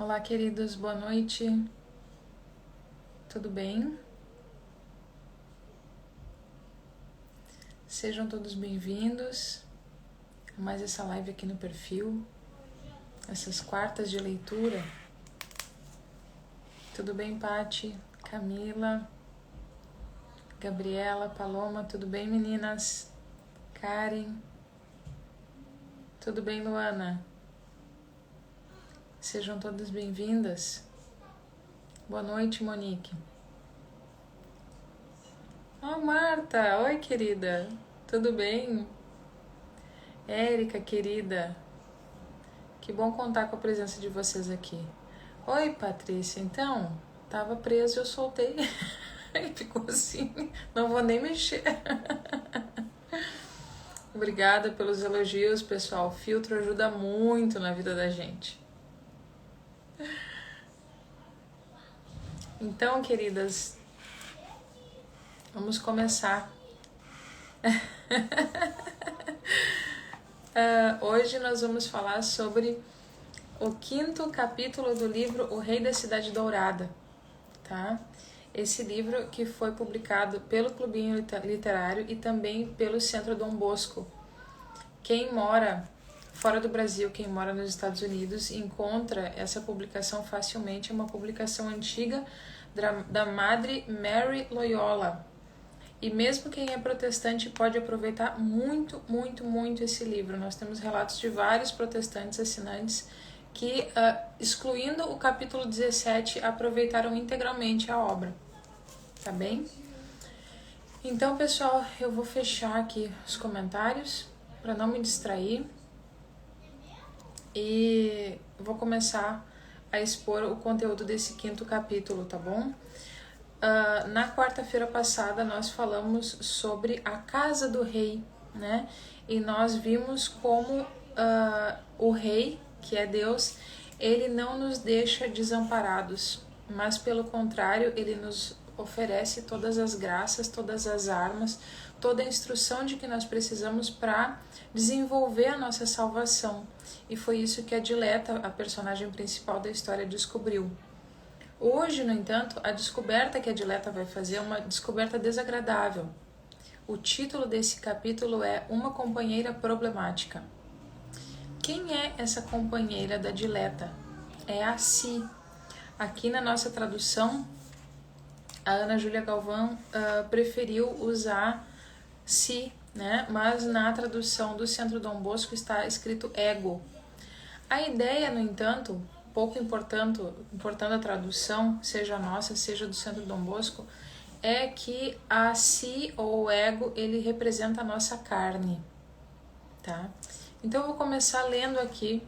Olá, queridos, boa noite. Tudo bem? Sejam todos bem-vindos a mais essa live aqui no perfil, essas quartas de leitura. Tudo bem, Pati, Camila, Gabriela, Paloma, tudo bem, meninas? Karen, tudo bem, Luana? Sejam todas bem-vindas. Boa noite, Monique. Marta, oi, querida, tudo bem? Érica, querida, que bom contar com a presença de vocês aqui. Oi, Patrícia, então, tava preso e eu soltei e ficou assim, não vou nem mexer. Obrigada pelos elogios, pessoal, o filtro ajuda muito na vida da gente. Então, queridas, vamos começar. Hoje nós vamos falar sobre o 5º capítulo do livro O Rei da Cidade Dourada, tá? Esse livro que foi publicado pelo Clubinho Literário e também pelo Centro Dom Bosco. Quem mora fora do Brasil, quem mora nos Estados Unidos, encontra essa publicação facilmente. É uma publicação antiga da Madre Mary Loyola. E mesmo quem é protestante pode aproveitar muito, muito, muito esse livro. Nós temos relatos de vários protestantes assinantes que, excluindo o capítulo 17, aproveitaram integralmente a obra. Tá bem? Então, pessoal, eu vou fechar aqui os comentários para não me distrair. E vou começar a expor o conteúdo desse 5º capítulo, tá bom? Na quarta-feira passada nós falamos sobre a casa do rei, né? E nós vimos como o rei, que é Deus, ele não nos deixa desamparados, mas pelo contrário, ele nos oferece todas as graças, todas as armas, toda a instrução de que nós precisamos para desenvolver a nossa salvação. E foi isso que a Dileta, a personagem principal da história, descobriu. Hoje, no entanto, a descoberta que a Dileta vai fazer é uma descoberta desagradável. O título desse capítulo é Uma Companheira Problemática. Quem é essa companheira da Dileta? É a Si. Aqui na nossa tradução, a Ana Júlia Galvão preferiu usar Si, né? Mas na tradução do Centro Dom Bosco está escrito ego. A ideia, no entanto, pouco importando a tradução, seja a nossa, seja do Centro Dom Bosco, é que a Si ou o ego, ele representa a nossa carne, tá? Então eu vou começar lendo aqui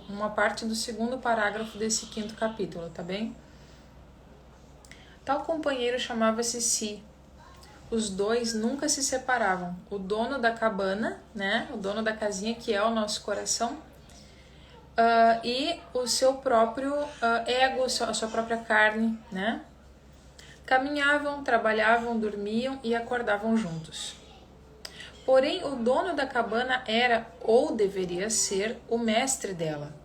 uma parte do 2º parágrafo desse 5º capítulo, tá bem? Tal companheiro chamava-se Si. Os dois nunca se separavam. O dono da cabana, né? O dono da casinha, que é o nosso coração, e o seu próprio ego, a sua própria carne, né? Caminhavam, trabalhavam, dormiam e acordavam juntos. Porém, o dono da cabana era, ou deveria ser, o mestre dela.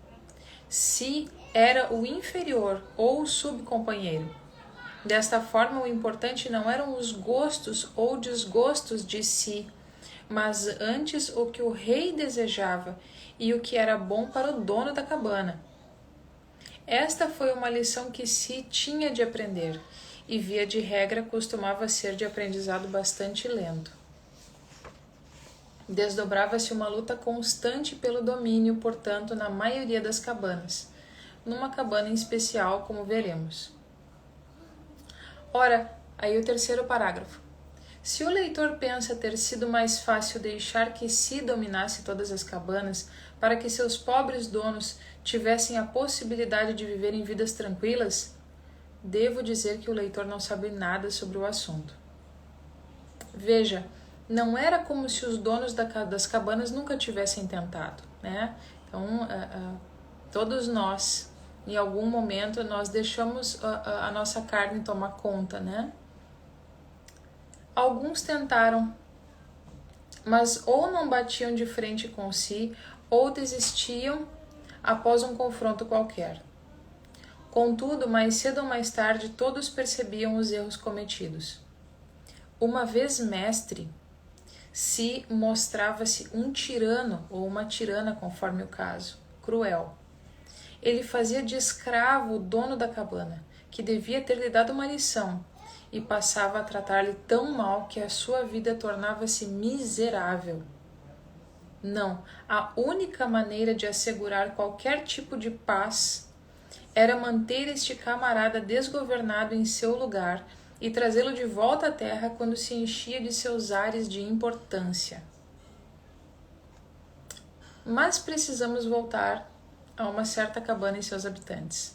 Si era o inferior ou o subcompanheiro. Desta forma, o importante não eram os gostos ou desgostos de Si, mas antes o que o rei desejava e o que era bom para o dono da cabana. Esta foi uma lição que Si tinha de aprender, e via de regra costumava ser de aprendizado bastante lento. Desdobrava-se uma luta constante pelo domínio, portanto, na maioria das cabanas, numa cabana em especial, como veremos. Ora, aí o 3º parágrafo. Se o leitor pensa ter sido mais fácil deixar que Si dominasse todas as cabanas para que seus pobres donos tivessem a possibilidade de viverem vidas tranquilas, devo dizer que o leitor não sabe nada sobre o assunto. Veja, não era como se os donos das cabanas nunca tivessem tentado, né? Então, todos nós, em algum momento, nós deixamos a nossa carne tomar conta, né? Alguns tentaram, mas ou não batiam de frente com Si, ou desistiam após um confronto qualquer. Contudo, mais cedo ou mais tarde, todos percebiam os erros cometidos. Uma vez mestre, Si mostrava-se um tirano ou uma tirana, conforme o caso, cruel. Ele fazia de escravo o dono da cabana, que devia ter lhe dado uma lição, e passava a tratar-lhe tão mal que a sua vida tornava-se miserável. Não, a única maneira de assegurar qualquer tipo de paz era manter este camarada desgovernado em seu lugar e trazê-lo de volta à terra quando se enchia de seus ares de importância. Mas precisamos voltar a uma certa cabana e seus habitantes.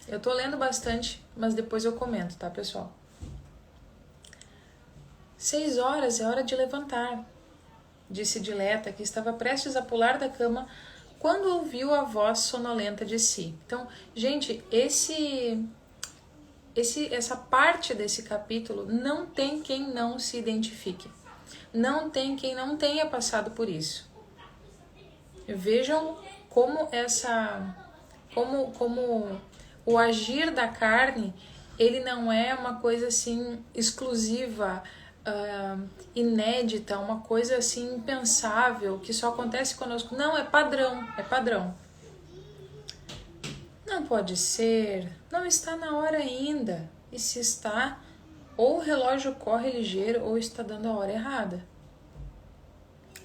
Eu tô lendo bastante, mas depois eu comento, tá, pessoal? 6 horas é hora de levantar, disse Dileta, que estava prestes a pular da cama quando ouviu a voz sonolenta de Si. Então, gente, essa parte desse capítulo não tem quem não se identifique. Não tem quem não tenha passado por isso. Vejam como como o agir da carne, ele não é uma coisa assim exclusiva, inédita, uma coisa assim impensável, que só acontece conosco. Não, é padrão, é padrão. Não pode ser, não está na hora ainda. E se está, ou o relógio corre ligeiro ou está dando a hora errada.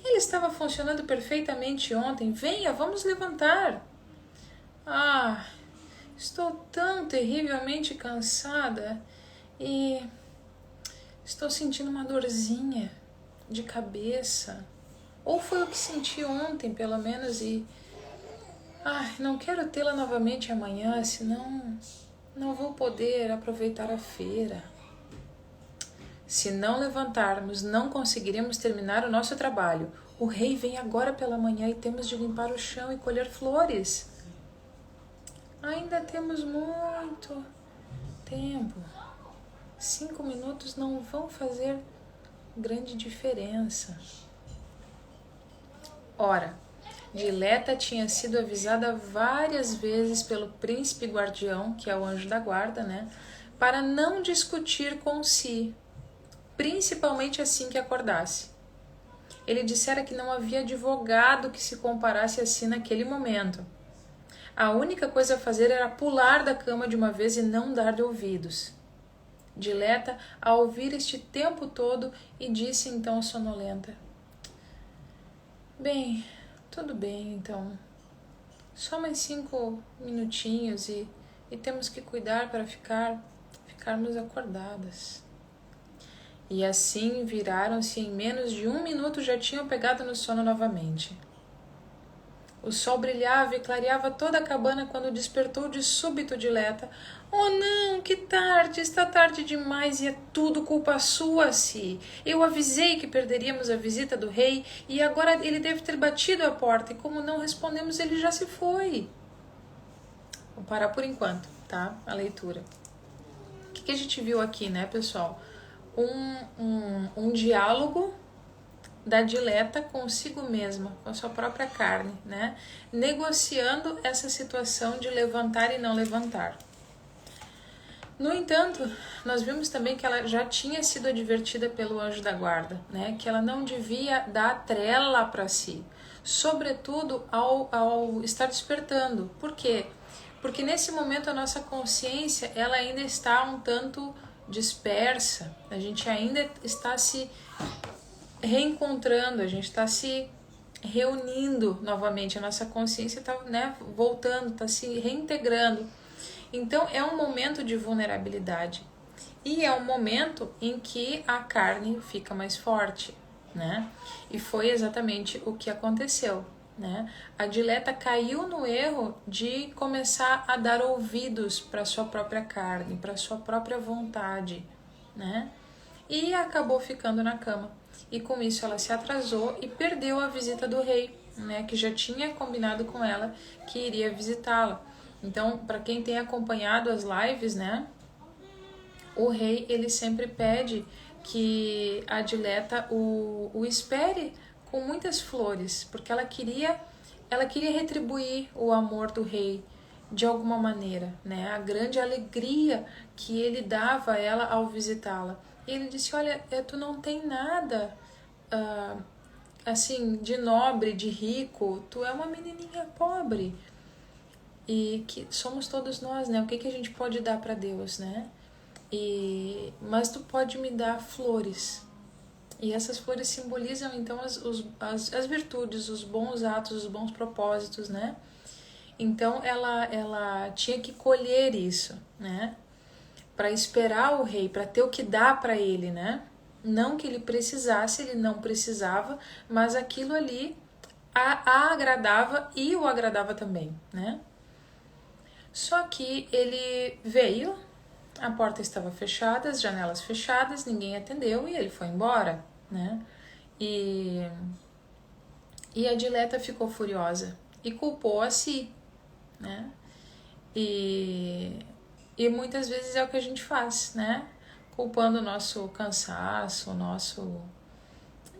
Ele estava funcionando perfeitamente ontem. Venha, vamos levantar. Ah, estou tão terrivelmente cansada e estou sentindo uma dorzinha de cabeça. Ou foi o que senti ontem, pelo menos, e não quero tê-la novamente amanhã, senão não vou poder aproveitar a feira. Se não levantarmos, não conseguiremos terminar o nosso trabalho. O rei vem agora pela manhã e temos de limpar o chão e colher flores. Ainda temos muito tempo. 5 minutos não vão fazer grande diferença. Ora, Dileta tinha sido avisada várias vezes pelo príncipe guardião, que é o anjo da guarda, né, para não discutir com Si, principalmente assim que acordasse. Ele dissera que não havia advogado que se comparasse a Si naquele momento. A única coisa a fazer era pular da cama de uma vez e não dar de ouvidos. Dileta, ao ouvir este tempo todo, e disse então sonolenta: Bem, tudo bem então. Só mais 5 minutinhos e temos que cuidar para ficarmos acordadas. E assim viraram-se e em menos de 1 minuto já tinham pegado no sono novamente. O sol brilhava e clareava toda a cabana quando despertou de súbito Dileta. Oh não, que tarde, está tarde demais e é tudo culpa sua, Si. Eu avisei que perderíamos a visita do rei e agora ele deve ter batido a porta e como não respondemos ele já se foi. Vou parar por enquanto, tá? A leitura. O que a gente viu aqui, né, pessoal? Um diálogo da Dileta consigo mesma, com a sua própria carne, né? Negociando essa situação de levantar e não levantar. No entanto, nós vimos também que ela já tinha sido advertida pelo anjo da guarda, né? Que ela não devia dar trela para Si, sobretudo ao estar despertando. Por quê? Porque nesse momento a nossa consciência ela ainda está um tanto dispersa, a gente ainda está se reencontrando, a gente está se reunindo novamente, a nossa consciência está, né, voltando, está se reintegrando. Então é um momento de vulnerabilidade e é um momento em que a carne fica mais forte, né? E foi exatamente o que aconteceu, né? A Dileta caiu no erro de começar a dar ouvidos para sua própria carne, para sua própria vontade, né? E acabou ficando na cama. E com isso ela se atrasou e perdeu a visita do rei, né, que já tinha combinado com ela que iria visitá-la. Então, para quem tem acompanhado as lives, né, o rei ele sempre pede que a Dileta o espere com muitas flores, porque ela queria ela queria retribuir o amor do rei de alguma maneira, né? A grande alegria que ele dava a ela ao visitá-la. E ele disse, olha, tu não tem nada assim, de nobre, de rico, tu é uma menininha pobre. E que somos todos nós, né? O que a gente pode dar para Deus, né? Mas tu pode me dar flores. E essas flores simbolizam então as virtudes, os bons atos, os bons propósitos, né? Então ela tinha que colher isso, né? Para esperar o rei, para ter o que dar para ele, né? Não que ele precisasse, ele não precisava, mas aquilo ali a agradava e o agradava também, né? Só que ele veio, a porta estava fechada, as janelas fechadas, ninguém atendeu e ele foi embora, né? E a Dileta ficou furiosa e culpou a si, né? E muitas vezes é o que a gente faz, né? Culpando o nosso cansaço,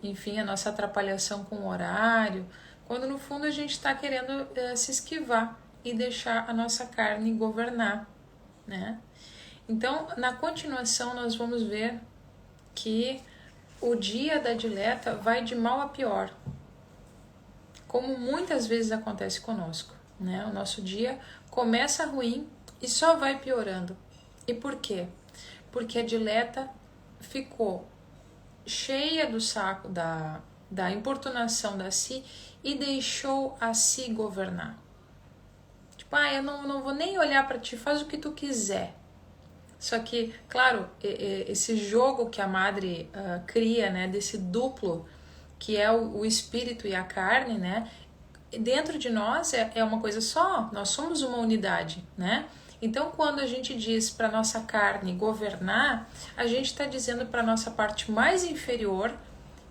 enfim, a nossa atrapalhação com o horário, quando no fundo a gente está querendo se esquivar e deixar a nossa carne governar, né? Então, na continuação, nós vamos ver que o dia da Dileta vai de mal a pior, como muitas vezes acontece conosco, né? O nosso dia começa ruim e só vai piorando. E por quê? Porque a Dileta ficou cheia do saco da importunação da Si e deixou a Si governar. Tipo, eu não vou nem olhar para ti, faz o que tu quiser. Só que, claro, esse jogo que a madre cria, né, desse duplo, que é o espírito e a carne, né, dentro de nós é uma coisa só, nós somos uma unidade, né? Então, quando a gente diz para nossa carne governar, a gente está dizendo para nossa parte mais inferior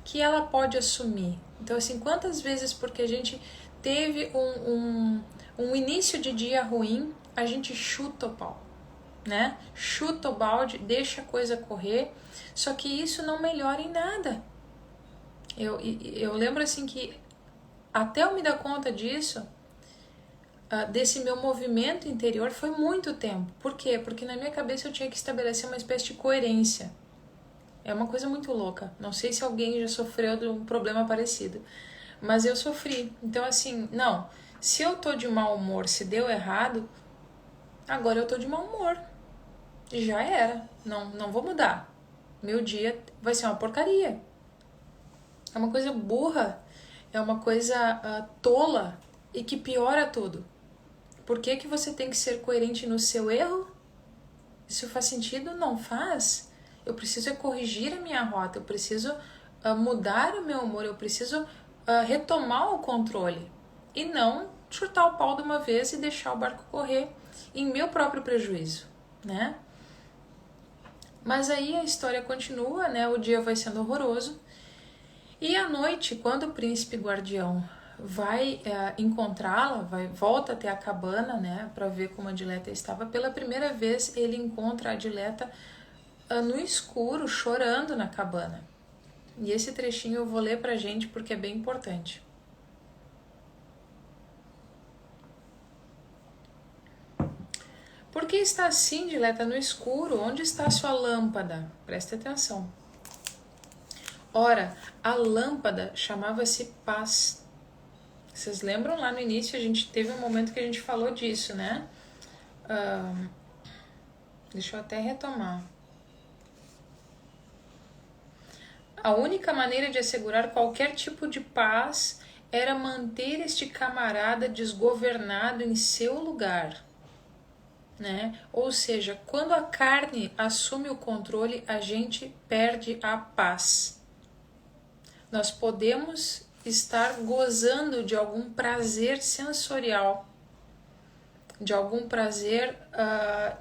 que ela pode assumir. Então, assim, quantas vezes porque a gente teve um início de dia ruim, a gente chuta o pau, né? Chuta o balde, deixa a coisa correr, só que isso não melhora em nada. Eu lembro assim que até eu me dar conta disso, desse meu movimento interior, foi muito tempo. Por quê? Porque na minha cabeça eu tinha que estabelecer uma espécie de coerência. É uma coisa muito louca. Não sei se alguém já sofreu de um problema parecido, mas eu sofri. Então assim, não, se eu tô de mau humor, se deu errado, agora eu tô de mau humor. Já era. Não vou mudar. Meu dia vai ser uma porcaria. É uma coisa burra, é uma coisa tola e que piora tudo. Por que você tem que ser coerente no seu erro? Isso faz sentido? Não faz. Eu preciso corrigir a minha rota, eu preciso mudar o meu humor, eu preciso retomar o controle e não chutar o pau de uma vez e deixar o barco correr em meu próprio prejuízo, né? Mas aí a história continua, né? O dia vai sendo horroroso. E à noite, quando o príncipe guardião vai encontrá-la, volta até a cabana, né, para ver como a Dileta estava, pela primeira vez ele encontra a Dileta no escuro, chorando na cabana. E esse trechinho eu vou ler pra gente porque é bem importante. Por que está assim, Dileta, no escuro? Onde está a sua lâmpada? Preste atenção. Ora, a lâmpada chamava-se Paz. Vocês lembram lá no início, a gente teve um momento que a gente falou disso, né? Deixa eu até retomar. A única maneira de assegurar qualquer tipo de paz era manter este camarada desgovernado em seu lugar, né? Ou seja, quando a carne assume o controle, a gente perde a paz. Nós podemos estar gozando de algum prazer sensorial, de algum prazer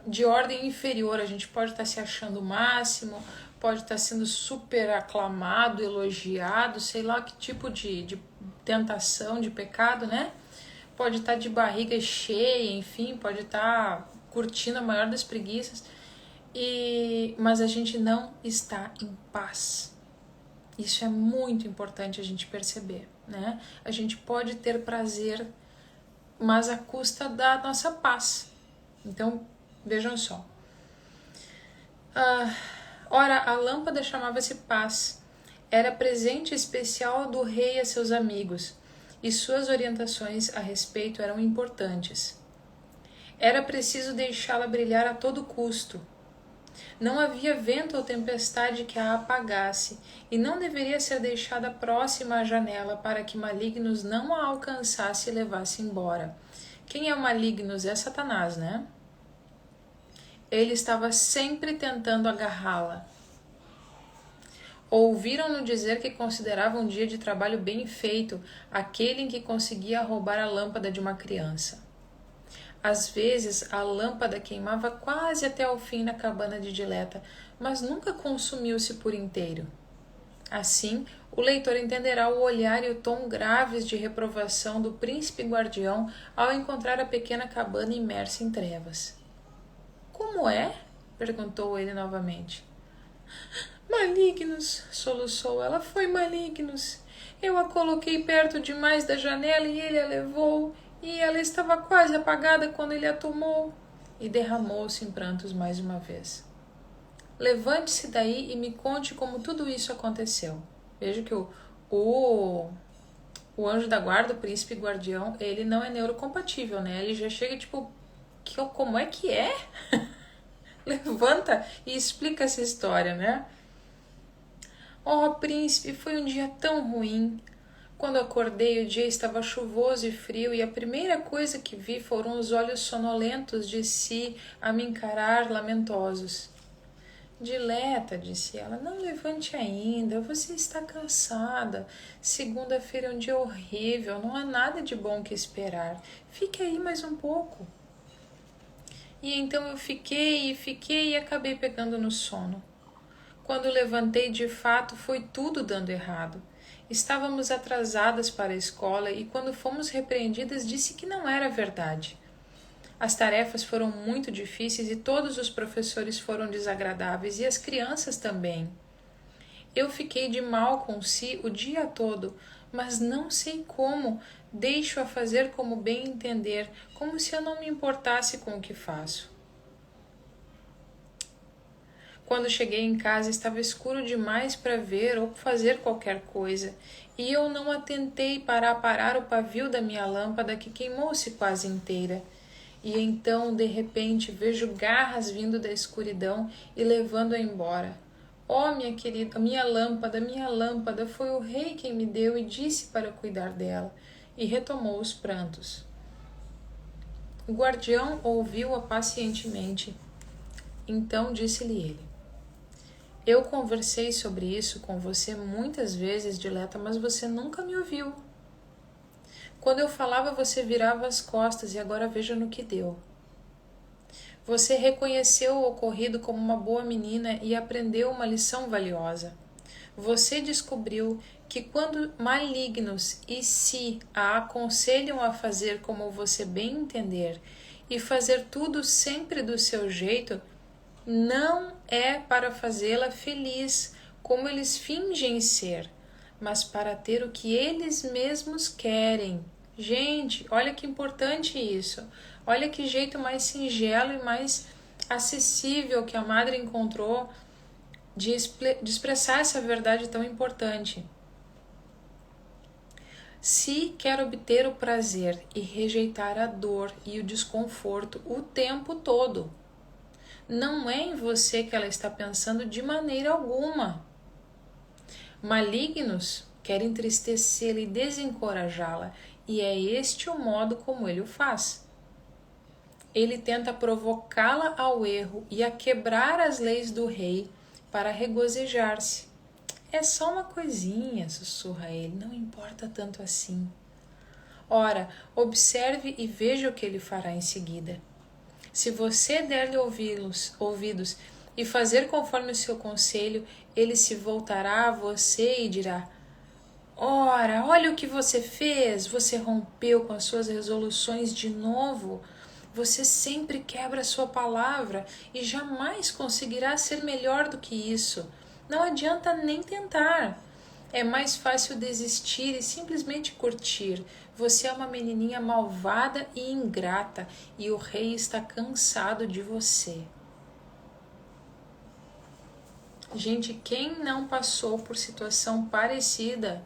de ordem inferior. A gente pode estar se achando o máximo, pode estar sendo super aclamado, elogiado, sei lá que tipo de tentação, de pecado, né? Pode estar de barriga cheia, enfim, pode estar curtindo a maior das preguiças, mas a gente não está em paz. Isso é muito importante a gente perceber. né? A gente pode ter prazer, mas à custa da nossa paz. Então, vejam só. Ora, a lâmpada chamava-se Paz. Era presente especial do rei a seus amigos, e suas orientações a respeito eram importantes. Era preciso deixá-la brilhar a todo custo. Não havia vento ou tempestade que a apagasse, e não deveria ser deixada próxima à janela para que malignos não a alcançasse e levasse embora. Quem é o malignos? É Satanás, né? Ele estava sempre tentando agarrá-la. Ouviram-no dizer que considerava um dia de trabalho bem feito aquele em que conseguia roubar a lâmpada de uma criança. Às vezes, a lâmpada queimava quase até o fim na cabana de Dileta, mas nunca consumiu-se por inteiro. Assim, o leitor entenderá o olhar e o tom graves de reprovação do príncipe guardião ao encontrar a pequena cabana imersa em trevas. Como é? Perguntou ele novamente. Malignos, soluçou ela, foi malignos. Eu a coloquei perto demais da janela e ele a levou, e ela estava quase apagada quando ele a tomou. E derramou-se em prantos mais uma vez. Levante-se daí e me conte como tudo isso aconteceu. Veja que o anjo da guarda, o príncipe guardião, ele não é neurocompatível, né? Ele já chega tipo, como é que é? Levanta e explica essa história, né? Oh, príncipe, foi um dia tão ruim. Quando acordei, o dia estava chuvoso e frio, e a primeira coisa que vi foram os olhos sonolentos de Si a me encarar lamentosos. Dileta, disse ela, não levante ainda, você está cansada. Segunda-feira é um dia horrível, não há nada de bom que esperar. Fique aí mais um pouco. E então eu fiquei e acabei pegando no sono. Quando levantei, de fato, foi tudo dando errado. Estávamos atrasadas para a escola e quando fomos repreendidas disse que não era verdade. As tarefas foram muito difíceis e todos os professores foram desagradáveis e as crianças também. Eu fiquei de mal com Si o dia todo, mas não sei como, deixo-a fazer como bem entender, como se eu não me importasse com o que faço. Quando cheguei em casa estava escuro demais para ver ou fazer qualquer coisa, e eu não atentei para aparar o pavio da minha lâmpada que queimou-se quase inteira. E então, de repente, vejo garras vindo da escuridão e levando-a embora. Oh, minha querida, minha lâmpada, foi o rei quem me deu e disse para cuidar dela. E retomou os prantos. O guardião ouviu-a pacientemente. Então disse-lhe ele: eu conversei sobre isso com você muitas vezes, Dileta, mas você nunca me ouviu. Quando eu falava, você virava as costas e agora veja no que deu. Você reconheceu o ocorrido como uma boa menina e aprendeu uma lição valiosa. Você descobriu que quando malignos e Si a aconselham a fazer como você bem entender e fazer tudo sempre do seu jeito, não é para fazê-la feliz, como eles fingem ser, mas para ter o que eles mesmos querem. Gente, olha que importante isso. Olha que jeito mais singelo e mais acessível que a Madre encontrou de expressar essa verdade tão importante. Se quer obter o prazer e rejeitar a dor e o desconforto o tempo todo, não é em você que ela está pensando de maneira alguma. Malignos querem entristecê-la e desencorajá-la, e é este o modo como ele o faz. Ele tenta provocá-la ao erro e a quebrar as leis do rei para regozijar-se. É só uma coisinha, sussurra ele, não importa tanto assim. Ora, observe e veja o que ele fará em seguida. Se você der-lhe ouvidos e fazer conforme o seu conselho, ele se voltará a você e dirá: ora, olha o que você fez, você rompeu com as suas resoluções de novo. Você sempre quebra a sua palavra e jamais conseguirá ser melhor do que isso. Não adianta nem tentar. É mais fácil desistir e simplesmente curtir. Você é uma menininha malvada e ingrata e o rei está cansado de você. Gente, quem não passou por situação parecida,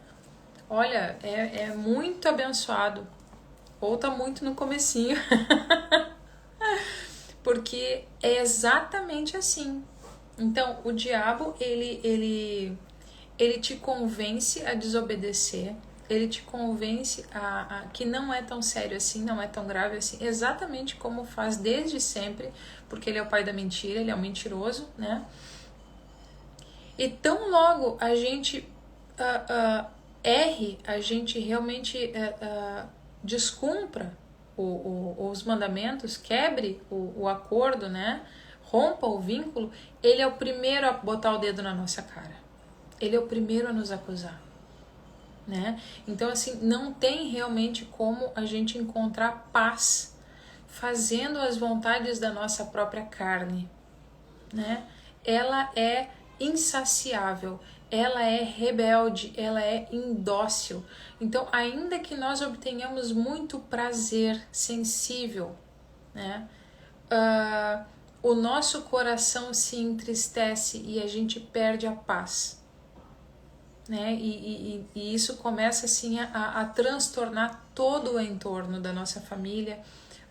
olha, é muito abençoado. Ou tá muito no comecinho. Porque é exatamente assim. Então, o diabo, ele te convence a desobedecer, ele te convence a que não é tão sério assim, não é tão grave assim, exatamente como faz desde sempre, porque ele é o pai da mentira, ele é um mentiroso, né? E tão logo a gente erre, a gente realmente descumpra os mandamentos, quebre o acordo, né? Rompa o vínculo, ele é o primeiro a botar o dedo na nossa cara. Ele é o primeiro a nos acusar, né? Então, assim, não tem realmente como a gente encontrar paz fazendo as vontades da nossa própria carne, né? Ela é insaciável, ela é rebelde, ela é indócil. Então, ainda que nós obtenhamos muito prazer sensível, né? O nosso coração se entristece e a gente perde a paz, né? E isso começa assim a transtornar todo o entorno da nossa família,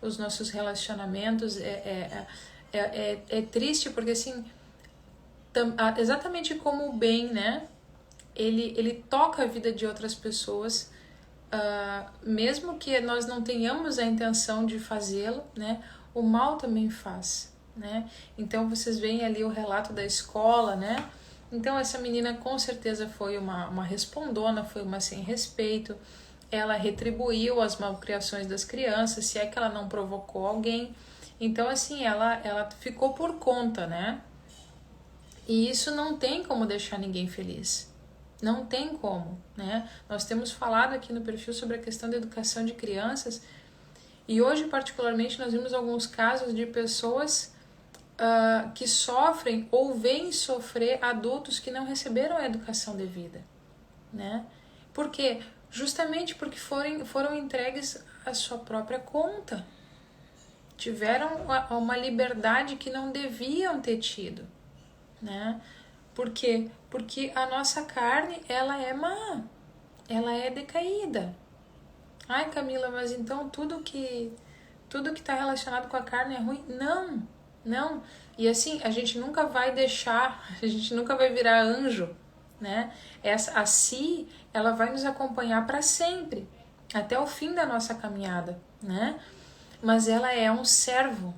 os nossos relacionamentos. É triste porque assim, exatamente como o bem, né? Ele toca a vida de outras pessoas, mesmo que nós não tenhamos a intenção de fazê-lo, né? O mal também faz, né? Então vocês veem ali o relato da escola, né? Então essa menina com certeza foi uma respondona, foi uma sem respeito, ela retribuiu as malcriações das crianças, se é que ela não provocou alguém. Então assim, ela ficou por conta, né? E isso não tem como deixar ninguém feliz. Não tem como, né? Nós temos falado aqui no perfil sobre a questão da educação de crianças e hoje particularmente nós vimos alguns casos de pessoas que sofrem ou veem sofrer adultos que não receberam a educação devida, né? Por quê? Justamente porque foram entregues à sua própria conta. Tiveram uma liberdade que não deviam ter tido, né? Por quê? Porque a nossa carne, ela é má, ela é decaída. Ai, Camila, mas então tudo que está relacionado com a carne é ruim? Não. E assim, a gente nunca vai deixar, a gente nunca vai virar anjo, né? A si, ela vai nos acompanhar para sempre, até o fim da nossa caminhada, né? Mas ela é um servo.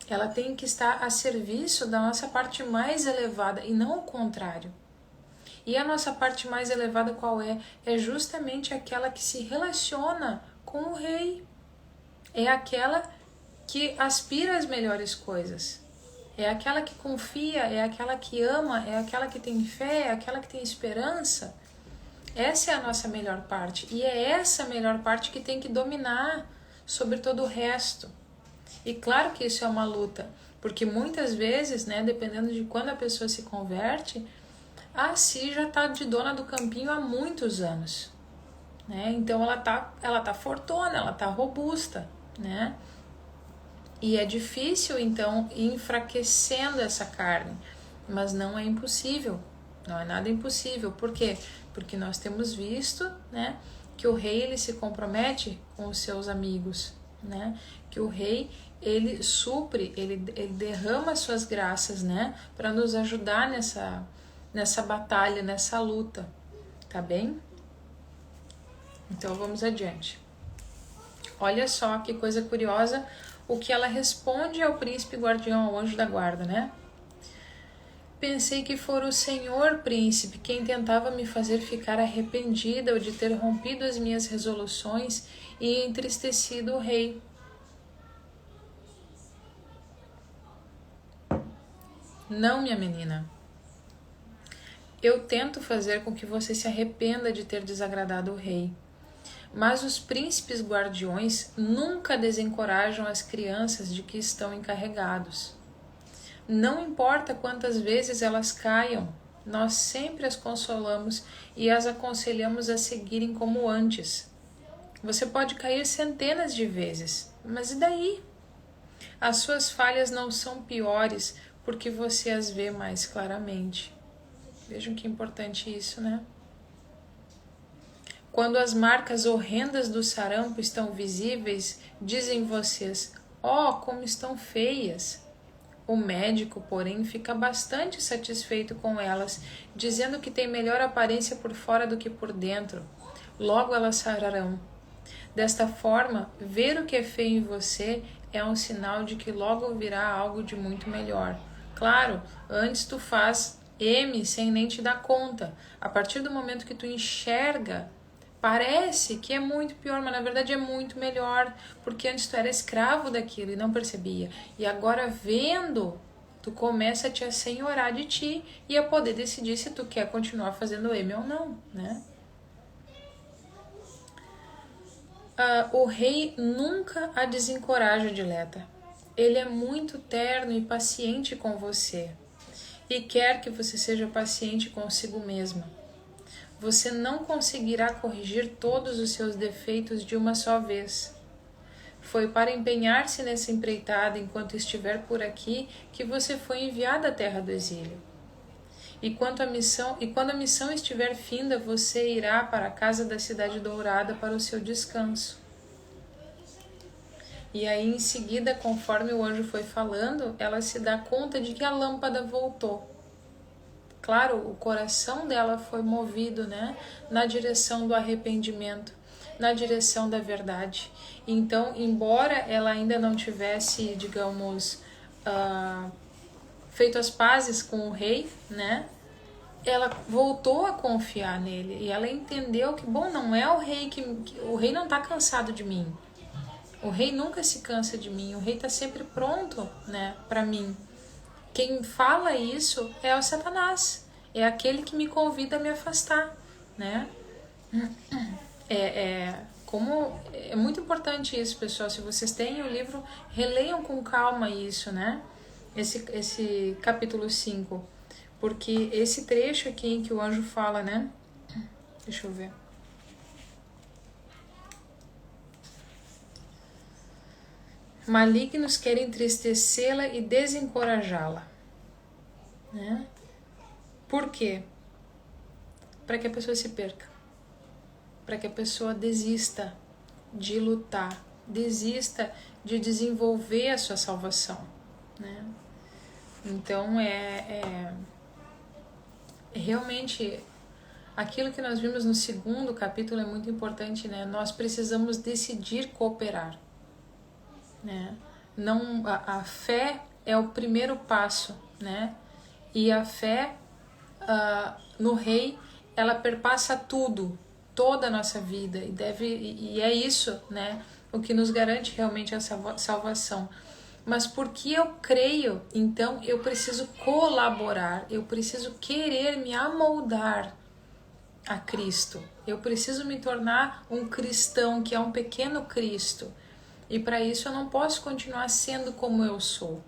Ela tem que estar a serviço da nossa parte mais elevada e não o contrário. E a nossa parte mais elevada qual é? É justamente aquela que se relaciona com o rei. É aquela que aspira às melhores coisas. É aquela que confia, é aquela que ama, é aquela que tem fé, é aquela que tem esperança. Essa é a nossa melhor parte. E é essa melhor parte que tem que dominar sobre todo o resto. E claro que isso é uma luta, porque muitas vezes, né, dependendo de quando a pessoa se converte, a si já está de dona do campinho há muitos anos, né? Então ela tá fortona, ela tá robusta, né? E é difícil então ir enfraquecendo essa carne, mas não é impossível, não é nada impossível. Por quê? Porque nós temos visto, né, que o rei ele se compromete com os seus amigos, né? Que o rei ele supre, ele derrama suas graças, né, para nos ajudar nessa batalha, nessa luta, tá bem? Então vamos adiante. Olha só que coisa curiosa o que ela responde ao príncipe guardião, ao anjo da guarda, né? Pensei que fora o senhor príncipe quem tentava me fazer ficar arrependida ou de ter rompido as minhas resoluções e entristecido o rei. Não, minha menina. Eu tento fazer com que você se arrependa de ter desagradado o rei. Mas os príncipes guardiões nunca desencorajam as crianças de que estão encarregados. Não importa quantas vezes elas caiam, Nós sempre as consolamos e as aconselhamos a seguirem como antes. Você pode cair centenas de vezes, mas e daí? As suas falhas não são piores porque você as vê mais claramente. Vejam que importante isso, né? Quando as marcas horrendas do sarampo estão visíveis, dizem vocês: "Oh, como estão feias!" O médico, porém, fica bastante satisfeito com elas, dizendo que tem melhor aparência por fora do que por dentro. Logo elas sararão. Desta forma, ver o que é feio em você é um sinal de que logo virá algo de muito melhor. Claro, antes tu faz M sem nem te dar conta. A partir do momento que tu enxerga, parece que é muito pior, mas na verdade é muito melhor, porque antes tu era escravo daquilo e não percebia. E agora vendo, tu começa a te assenhorar de ti e a poder decidir se tu quer continuar fazendo M ou não, né? O rei nunca a desencoraja, dileta. Ele é muito terno e paciente com você e quer que você seja paciente consigo mesma. Você não conseguirá corrigir todos os seus defeitos de uma só vez. Foi para empenhar-se nessa empreitada enquanto estiver por aqui que você foi enviada à terra do exílio. E quando a missão estiver finda, você irá para a casa da cidade dourada para o seu descanso. E aí, em seguida, conforme o anjo foi falando, ela se dá conta de que a lâmpada voltou. Claro, o coração dela foi movido, né, na direção do arrependimento, na direção da verdade. Então, embora ela ainda não tivesse, digamos, feito as pazes com o rei, né, ela voltou a confiar nele e ela entendeu que, bom, não é o rei o rei não está cansado de mim. O rei nunca se cansa de mim, o rei está sempre pronto, né, para mim. Quem fala isso é o Satanás, é aquele que me convida a me afastar, né? É muito importante isso, pessoal. Se vocês têm o livro, releiam com calma isso, né? Esse capítulo 5, porque esse trecho aqui em que o anjo fala, né? Deixa eu ver. Malignos querem entristecê-la e desencorajá-la, né? Por quê? Para que a pessoa se perca, para que a pessoa desista de lutar, desista de desenvolver a sua salvação, né? Então realmente aquilo que nós vimos no segundo capítulo é muito importante, né? Nós precisamos decidir cooperar, né? Não, a fé é o primeiro passo, né? E a fé no rei, ela perpassa tudo, toda a nossa vida, e é isso, né? O que nos garante realmente a salvação. Mas porque eu creio, então eu preciso colaborar, eu preciso querer me amoldar a Cristo. Eu preciso me tornar um cristão, que é um pequeno Cristo. E para isso eu não posso continuar sendo como eu sou,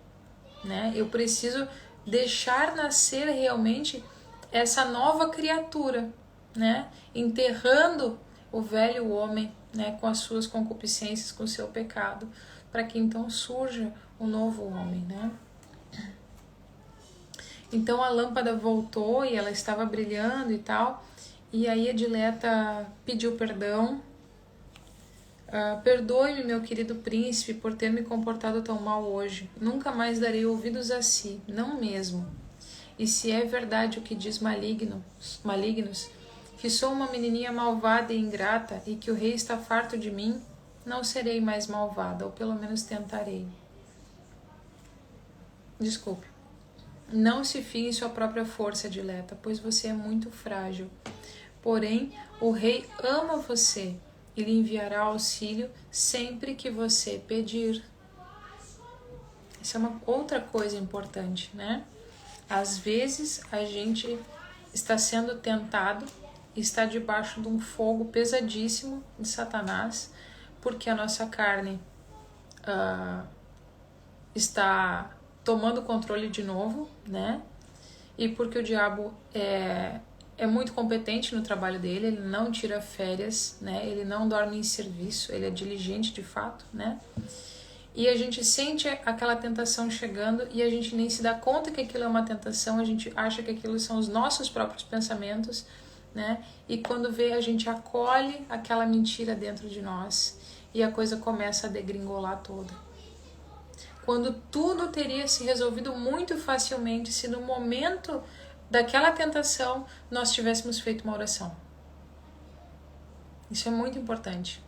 né? Eu preciso deixar nascer realmente essa nova criatura, né? Enterrando o velho homem, né? Com as suas concupiscências, com o seu pecado, para que então surja o novo homem, né? Então a lâmpada voltou e ela estava brilhando e tal, e aí a dileta pediu perdão. Perdoe-me, meu querido príncipe, por ter me comportado tão mal hoje. Nunca mais darei ouvidos a si, não mesmo. E se é verdade o que diz malignos, que sou uma menininha malvada e ingrata e que o rei está farto de mim, não serei mais malvada, ou pelo menos tentarei. Desculpe. Não se fie em sua própria força, dileta, pois você é muito frágil. Porém, o rei ama você e lhe enviará auxílio sempre que você pedir. Isso é uma outra coisa importante, né? Às vezes a gente está sendo tentado, está debaixo de um fogo pesadíssimo de Satanás, porque a nossa carne está tomando controle de novo, né? e porque o diabo é muito competente no trabalho dele, ele não tira férias, né? Ele não dorme em serviço, ele é diligente de fato, né? E a gente sente aquela tentação chegando e a gente nem se dá conta que aquilo é uma tentação, a gente acha que aquilo são os nossos próprios pensamentos, né? E quando vê, a gente acolhe aquela mentira dentro de nós e a coisa começa a degringolar toda. Quando tudo teria se resolvido muito facilmente se no momento daquela tentação nós tivéssemos feito uma oração. Isso é muito importante.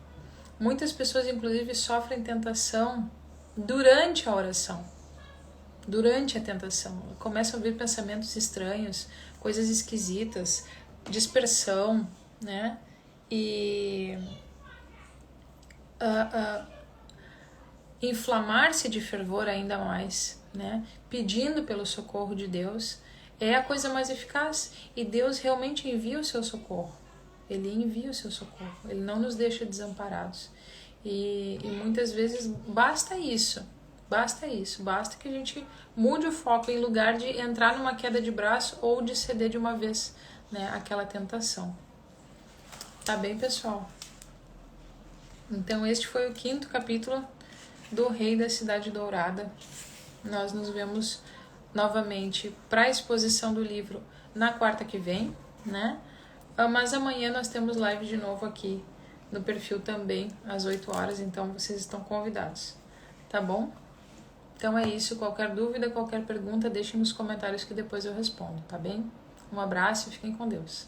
Muitas pessoas, inclusive, sofrem tentação durante a oração, durante a tentação. Começam a vir pensamentos estranhos, coisas esquisitas, dispersão, né? E inflamar-se de fervor ainda mais, né? Pedindo pelo socorro de Deus, é a coisa mais eficaz. E Deus realmente envia o seu socorro. Ele envia o seu socorro. Ele não nos deixa desamparados. E muitas vezes basta isso. Basta que a gente mude o foco em lugar de entrar numa queda de braço ou de ceder de uma vez, né, aquela tentação. Tá bem, pessoal? Então este foi o 5º capítulo do Rei da Cidade Dourada. Nós nos vemos novamente para a exposição do livro na quarta que vem, né? Mas amanhã nós temos live de novo aqui no perfil também, às 8 horas, então vocês estão convidados, tá bom? Então é isso, qualquer dúvida, qualquer pergunta, deixem nos comentários que depois eu respondo, tá bem? Um abraço e fiquem com Deus.